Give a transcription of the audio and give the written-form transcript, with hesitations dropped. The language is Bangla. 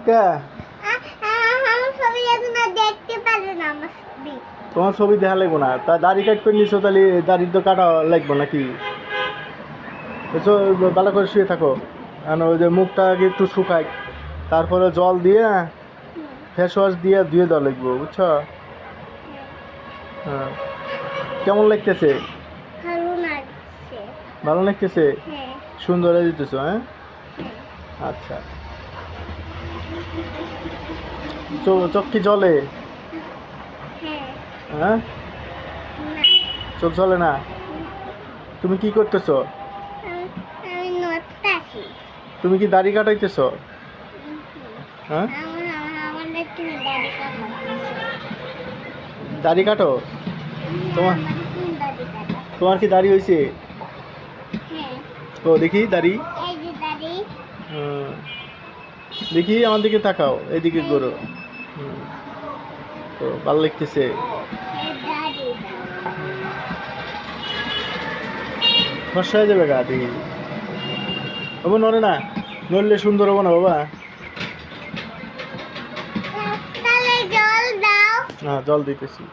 কে আমার ছবি এখন আর দেখতে পারে না আমার ছবি। তোমার ছবি দেখা লাগবো না, তা দাড়ি কাটবে নিছো, তাহলে দাড়ি তো কাটা লাগবে নাকি? এসো, ভালো করে শুয়ে থাকো। আর ওই যে মুখটা আগে একটু শুকাই, তারপরে জল দিয়ে ফেস ওয়াশ দিয়ে ধুয়ে দেওয়া লাগবো, বুঝছো? হ্যাঁ। কেমন লাগতেছে? ভালো লাগছে। ভালো লাগতেছে? হ্যাঁ সুন্দর হয়ে দিতেছো, হ্যাঁ? হ্যাঁ আচ্ছা। চোখ কি জ্বলে? হ্যাঁ। হ্যাঁ, না, চোখ জ্বলে না? তুমি কি করতেছো? আমি নড়তাছি। তুমি কি দাড়ি কাটাইতেছো? হ্যাঁ, আমার একটু দাড়ি কাটা। দাড়ি কাটো? তোমার আমার একটু দাড়ি কাটা। তোমার কি দাড়ি হয়েছে? হ্যাঁ, তো দেখি দাড়ি। এই যে দাড়ি। হুম, দেখি আমার দিকে তাকাও, এইদিকে করো। তো ভালো লাগতেছে। এই দাড়ি। ফর্সা হয়ে যাবে গা দেখি। বাবা নড়ে না, নড়লে সুন্দর হবো না বাবা। তাহলে জল দাও। না, জল দিতেছি।